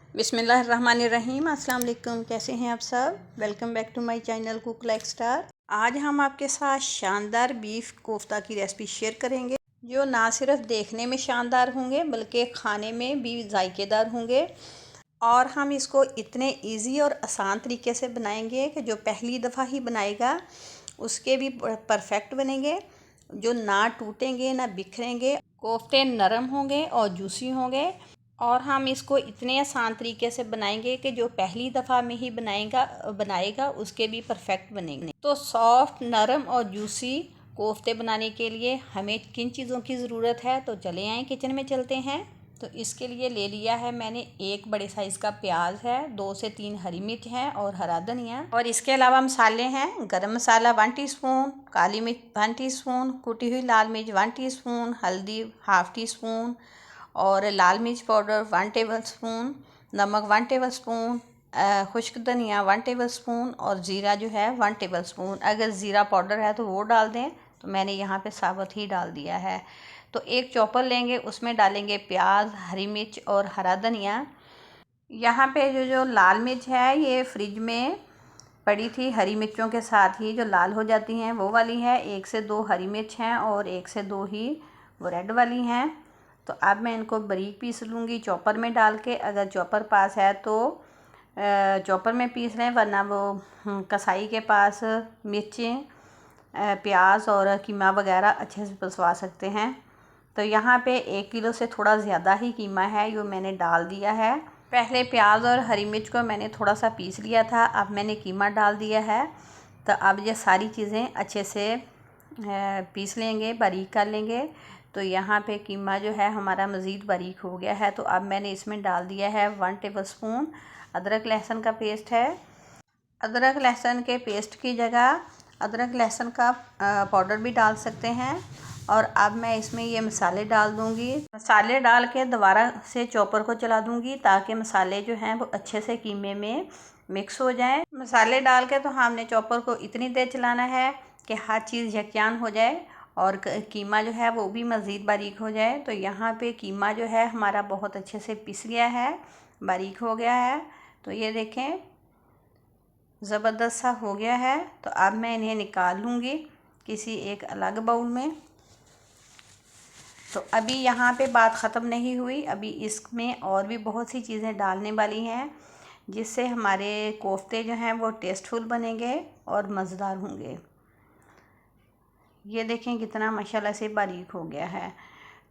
बिस्मिल्लाहिर्रहमानिर्रहीम। अस्सलाम वालेकुम। कैसे हैं आप सब? Welcome back to my channel cook like star. आज हम आपके साथ शानदार बीफ कोफ्ता की रेसिपी शेयर करेंगे, जो ना सिर्फ देखने में शानदार होंगे बल्कि खाने में भी जायकेदार होंगे। और हम इसको इतने इजी और आसान तरीके से बनाएंगे कि जो पहली दफ़ा ही बनाएगा उसके भी परफेक्ट बनेंगे, जो ना टूटेंगे ना बिखरेंगे। कोफ्ते नरम होंगे और जूसी होंगे। और हम इसको इतने आसान तरीके से बनाएंगे कि जो पहली दफ़ा में ही बनाएगा उसके भी परफेक्ट बनेंगे। तो सॉफ्ट, नरम और जूसी कोफ्ते बनाने के लिए हमें किन चीज़ों की ज़रूरत है, तो चले आएँ किचन में चलते हैं। तो इसके लिए ले लिया है मैंने एक बड़े साइज़ का प्याज है, 2 से 3 हरी मिर्च हैं और हरा धनिया। और इसके अलावा मसाले हैं: गरम मसाला 1 टीस्पून, काली मिर्च 1 टीस्पून, कुटी हुई लाल मिर्च 1 टीस्पून, हल्दी 1/2 टीस्पून और लाल मिर्च पाउडर 1 टेबल स्पून, नमक 1 टेबल स्पून, खुश्क धनिया 1 टेबल स्पून और ज़ीरा जो है 1 टेबल स्पून। अगर ज़ीरा पाउडर है तो वो डाल दें, तो मैंने यहाँ पे साबुत ही डाल दिया है। तो एक चॉपर लेंगे, उसमें डालेंगे प्याज, हरी मिर्च और हरा धनिया। यहाँ पे जो लाल मिर्च है ये फ्रिज में पड़ी थी हरी मिर्चों के साथ ही, जो लाल हो जाती हैं वो वाली है। 1 से 2 हरी मिर्च हैं और 1 से 2 ही वो रेड वाली हैं। तो अब मैं इनको बारीक पीस लूँगी चॉपर में डाल के। अगर चॉपर पास है तो चॉपर में पीस लें, वरना वो कसाई के पास मिर्चें, प्याज और कीमा वगैरह अच्छे से पिसवा सकते हैं। तो यहाँ पे 1 किलो से थोड़ा ज़्यादा ही कीमा है, जो मैंने डाल दिया है। पहले प्याज और हरी मिर्च को मैंने थोड़ा सा पीस लिया था, अब मैंने कीमा डाल दिया है। तो अब ये सारी चीज़ें अच्छे से पीस लेंगे, बारीक कर लेंगे। तो यहाँ पे कीमा जो है हमारा मज़ीद बारीक हो गया है। तो अब मैंने इसमें डाल दिया है 1 टेबल स्पून अदरक लहसुन का पेस्ट है। अदरक लहसुन के पेस्ट की जगह अदरक लहसुन का पाउडर भी डाल सकते हैं। और अब मैं इसमें ये मसाले डाल दूँगी। मसाले डाल के दोबारा से चॉपर को चला दूँगी, ताकि मसाले जो हैं वो अच्छे से कीमे में मिक्स हो जाएं। मसाले डाल के तो हमने चॉपर को इतनी देर चलाना है कि हर चीज़ यकजान हो जाए और कीमा जो है वो भी मज़ीद बारीक हो जाए। तो यहाँ पे कीमा जो है हमारा बहुत अच्छे से पिस गया है, बारीक हो गया है। तो ये देखें ज़बरदस्त सा हो गया है। तो अब मैं इन्हें निकाल लूँगी किसी एक अलग बाउल में। तो अभी यहाँ पे बात ख़त्म नहीं हुई, अभी इसमें और भी बहुत सी चीज़ें डालने वाली हैं, जिससे हमारे कोफ्ते जो हैं वो टेस्टफुल बनेंगे और मज़ेदार होंगे। ये देखें कितना माशाल्लाह से बारीक हो गया है।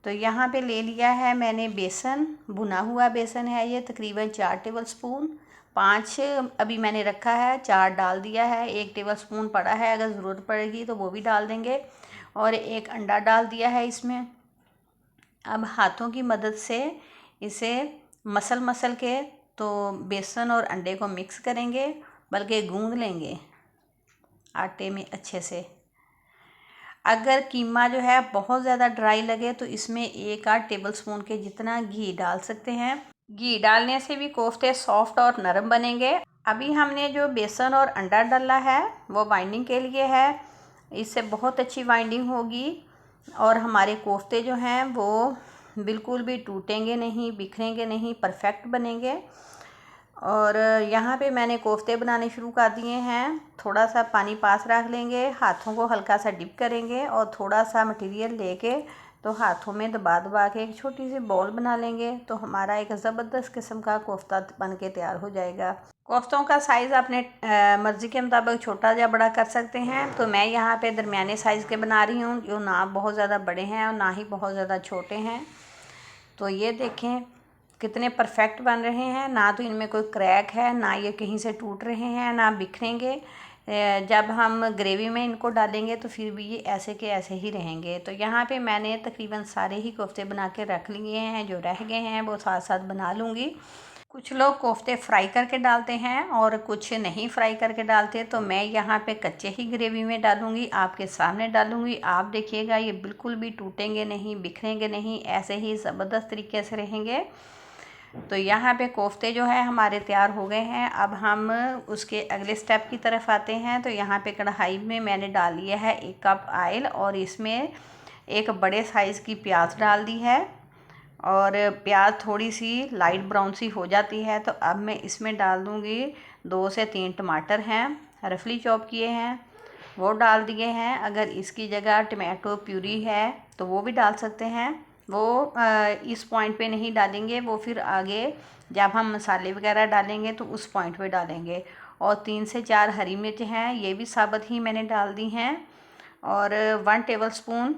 तो यहाँ पे ले लिया है मैंने बेसन, भुना हुआ बेसन है ये, तकरीबन 4 टेबल स्पून। 5 अभी मैंने रखा है, 4 डाल दिया है। 1 टेबल स्पून पड़ा है, अगर ज़रूरत पड़ेगी तो वो भी डाल देंगे। और 1 अंडा डाल दिया है इसमें। अब हाथों की मदद से इसे मसल के तो बेसन और अंडे को मिक्स करेंगे, बल्कि गूंद लेंगे आटे में अच्छे से। अगर कीमा जो है बहुत ज़्यादा ड्राई लगे तो इसमें 1 आध टेबल स्पून के जितना घी डाल सकते हैं। घी डालने से भी कोफ्ते सॉफ्ट और नरम बनेंगे। अभी हमने जो बेसन और अंडा डाला है वो बाइंडिंग के लिए है, इससे बहुत अच्छी बाइंडिंग होगी और हमारे कोफ्ते जो हैं वो बिल्कुल भी टूटेंगे नहीं, बिखरेंगे नहीं, परफेक्ट बनेंगे। और यहाँ पे मैंने कोफ्ते बनाने शुरू कर दिए हैं। थोड़ा सा पानी पास रख लेंगे, हाथों को हल्का सा डिप करेंगे और थोड़ा सा मटेरियल लेके तो हाथों में दबा दबा के एक छोटी सी बॉल बना लेंगे। तो हमारा एक ज़बरदस्त किस्म का कोफ्ता बन के तैयार हो जाएगा। कोफ्तों का साइज़ अपने मर्ज़ी के मुताबिक छोटा या बड़ा कर सकते हैं। तो मैं यहाँ पे दरमियाने साइज़ के बना रही हूँ, जो ना बहुत ज़्यादा बड़े हैं और ना ही बहुत ज़्यादा छोटे हैं। तो ये देखें कितने परफेक्ट बन रहे हैं, ना तो इनमें कोई क्रैक है, ना ये कहीं से टूट रहे हैं, ना बिखरेंगे। जब हम ग्रेवी में इनको डालेंगे तो फिर भी ये ऐसे के ऐसे ही रहेंगे। तो यहाँ पे मैंने तकरीबन सारे ही कोफ्ते बना के रख लिए हैं, जो रह गए हैं वो साथ साथ बना लूँगी। कुछ लोग कोफ्ते फ्राई करके डालते हैं और कुछ नहीं फ्राई करके डालते। तो मैं यहाँ पे कच्चे ही ग्रेवी में डालूँगी, आपके सामने डालूँगी। आप देखिएगा ये बिल्कुल भी टूटेंगे नहीं, बिखरेंगे नहीं, ऐसे ही ज़बरदस्त तरीके से रहेंगे। तो यहाँ पे कोफ्ते जो है हमारे तैयार हो गए हैं। अब हम उसके अगले स्टेप की तरफ आते हैं। तो यहाँ पे कढ़ाई में मैंने डाल लिया है 1 कप ऑयल और इसमें एक बड़े साइज़ की प्याज डाल दी है। और प्याज थोड़ी सी लाइट ब्राउन सी हो जाती है तो अब मैं इसमें डाल दूँगी 2 से 3 टमाटर हैं रफली चॉप किए हैं, वो डाल दिए हैं। अगर इसकी जगह टमाटो प्यूरी है तो वो भी डाल सकते हैं। वो इस पॉइंट पे नहीं डालेंगे, वो फिर आगे जब हम मसाले वगैरह डालेंगे तो उस पॉइंट पे डालेंगे। और 3 से 4 हरी मिर्च हैं, ये भी साबुत ही मैंने डाल दी हैं। और 1 टेबलस्पून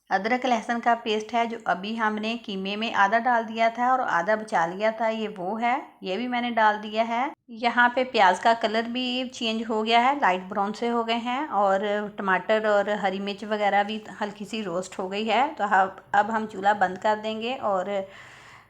अदरक लहसुन का पेस्ट है जो अभी हमने कीमे में आधा डाल दिया था और आधा बचा लिया था, ये वो है, ये भी मैंने डाल दिया है। यहाँ पे प्याज का कलर भी चेंज हो गया है, लाइट ब्राउन से हो गए हैं और टमाटर और हरी मिर्च वगैरह भी हल्की सी रोस्ट हो गई है। तो अब हम चूल्हा बंद कर देंगे और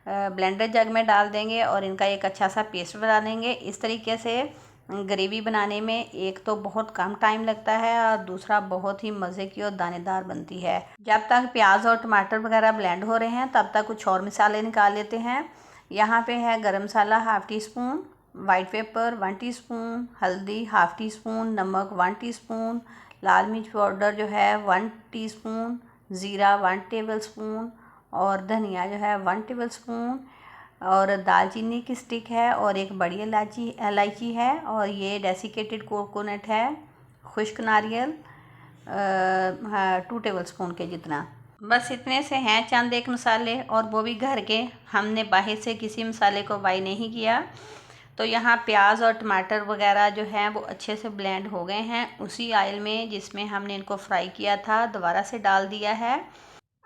ब्लेंडर जग में डाल देंगे और इनका एक अच्छा सा पेस्ट बना लेंगे। इस तरीके से ग्रेवी बनाने में एक तो बहुत कम टाइम लगता है और दूसरा बहुत ही मज़े की और दानेदार बनती है। जब तक प्याज और टमाटर वगैरह ब्लेंड हो रहे हैं तब तक कुछ और मसाले निकाल लेते हैं। यहाँ पे है गरम मसाला ½ टीस्पून, वाइट पेपर 1 टीस्पून, हल्दी ½ टीस्पून, नमक 1 टीस्पून, लाल मिर्च पाउडर जो है 1 टीस्पून, ज़ीरा 1 टेबलस्पून और धनिया जो है 1 टेबलस्पून और दालचीनी की स्टिक है और एक बड़ी इलायची है और ये डेसिकेटेड कोकोनट है, खुश्क नारियल 2 टेबलस्पून के जितना। बस इतने से हैं चंद एक मसाले और वो भी घर के, हमने बाहर से किसी मसाले को बाई नहीं किया। तो यहाँ प्याज और टमाटर वगैरह जो हैं वो अच्छे से ब्लेंड हो गए हैं। उसी ऑयल में जिसमें हमने इनको फ्राई किया था दोबारा से डाल दिया है।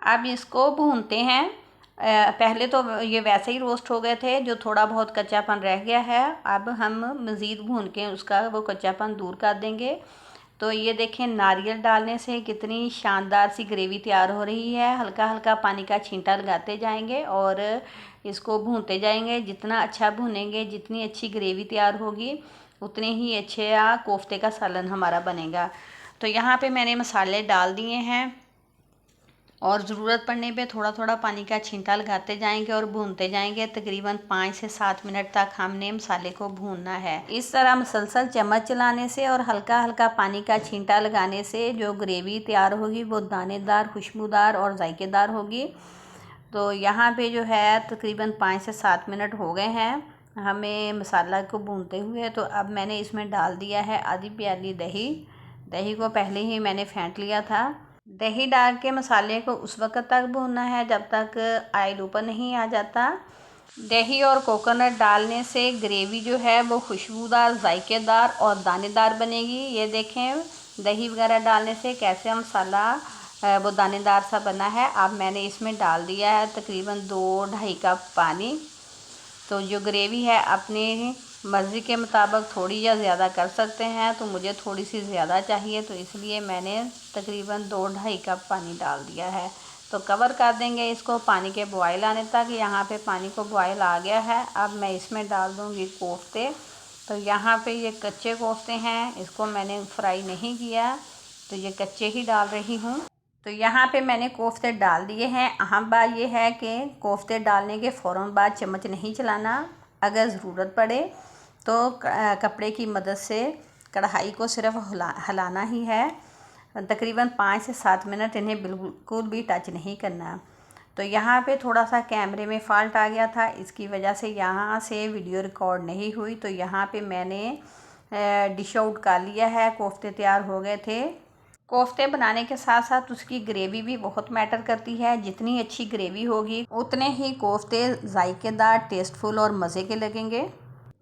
अब इसको भूनते हैं। पहले तो ये वैसे ही रोस्ट हो गए थे, जो थोड़ा बहुत कच्चापन रह गया है अब हम मज़ीद भून के उसका वो कच्चापन दूर कर देंगे। तो ये देखें, नारियल डालने से कितनी शानदार सी ग्रेवी तैयार हो रही है। हल्का हल्का पानी का छींटा लगाते जाएंगे और इसको भूनते जाएंगे। जितना अच्छा भूनेंगे, जितनी अच्छी ग्रेवी तैयार होगी, उतने ही अच्छे कोफ्ते का सालन हमारा बनेगा। तो यहाँ पे मैंने मसाले डाल दिए हैं और ज़रूरत पड़ने पे थोड़ा थोड़ा पानी का छींटा लगाते जाएंगे और भूनते जाएंगे। तकरीबन 5 से 7 मिनट तक हमने मसाले को भूनना है। इस तरह मुसलसल चम्मच चलाने से और हल्का हल्का पानी का छींटा लगाने से जो ग्रेवी तैयार होगी वो दानेदार, खुशबूदार और जायकेदार होगी। तो यहाँ पे जो है तकरीबन 5 से 7 मिनट हो गए हैं हमें मसाला को भूनते हुए। तो अब मैंने इसमें डाल दिया है आधी प्याली दही। दही को पहले ही मैंने फेंट लिया था। दही डाल के मसाले को उस वक्त तक भूनना है जब तक ऑयल ऊपर नहीं आ जाता। दही और कोकोनट डालने से ग्रेवी जो है वो खुशबूदार, जायकेदार और दानेदार बनेगी। ये देखें, दही वगैरह डालने से कैसे मसाला वो दानेदार सा बना है। अब मैंने इसमें डाल दिया है तकरीबन 2-2.5 कप पानी। तो जो ग्रेवी है अपने मर्ज़ी के मुताबिक थोड़ी या ज़्यादा कर सकते हैं। तो मुझे थोड़ी सी ज़्यादा चाहिए तो इसलिए मैंने तकरीबन 2-2.5 कप पानी डाल दिया है। तो कवर कर देंगे इसको पानी के बॉयल आने तक। यहाँ पे पानी को बॉयल आ गया है। अब मैं इसमें डाल दूँगी कोफ्ते। तो यहाँ पे ये कच्चे कोफ्ते हैं, इसको मैंने फ्राई नहीं किया, तो ये कच्चे ही डाल रही हूँ। तो यहाँ पे मैंने कोफ्ते डाल दिए हैं। अहम बात ये है कि कोफ्ते डालने के फ़ौरन बाद चम्मच नहीं चलाना। अगर ज़रूरत पड़े तो कपड़े की मदद से कढ़ाई को सिर्फ हिलाना ही है। तकरीबन 5 से 7 मिनट इन्हें बिल्कुल भी टच नहीं करना। तो यहाँ पे थोड़ा सा कैमरे में फ़ॉल्ट आ गया था, इसकी वजह से यहाँ से वीडियो रिकॉर्ड नहीं हुई। तो यहाँ पे मैंने डिश आउट कर लिया है। कोफ्ते तैयार हो गए थे। कोफ्ते बनाने के साथ साथ उसकी ग्रेवी भी बहुत मैटर करती है। जितनी अच्छी ग्रेवी होगी उतने ही कोफ्ते जायकेदार, टेस्टफुल और मज़े के लगेंगे।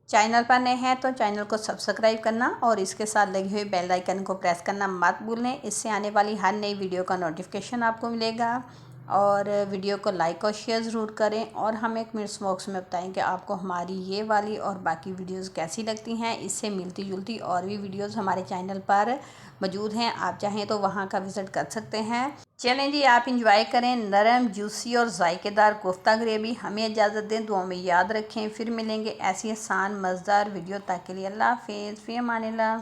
चैनल पर नए हैं तो चैनल को सब्सक्राइब करना और इसके साथ लगे हुए बेल आइकन को प्रेस करना मत भूलें। इससे आने वाली हर नई वीडियो का नोटिफिकेशन आपको मिलेगा। और वीडियो को लाइक और शेयर ज़रूर करें और हमें कमेंट्स बॉक्स में बताएं कि आपको हमारी ये वाली और बाकी वीडियोस कैसी लगती हैं। इससे मिलती जुलती और भी वीडियोस हमारे चैनल पर मौजूद हैं, आप चाहें तो वहां का विज़िट कर सकते हैं। चलें जी, आप इंजॉय करें नरम, जूसी और जायकेदार कोफ्ता ग्रेवी। हमें इजाज़त दें, दुआ में याद रखें। फिर मिलेंगे ऐसी आसान मज़ेदार वीडियो। तक के लिए अल्लाह हाफ़िज़, फ़ी अमानिल्लाह।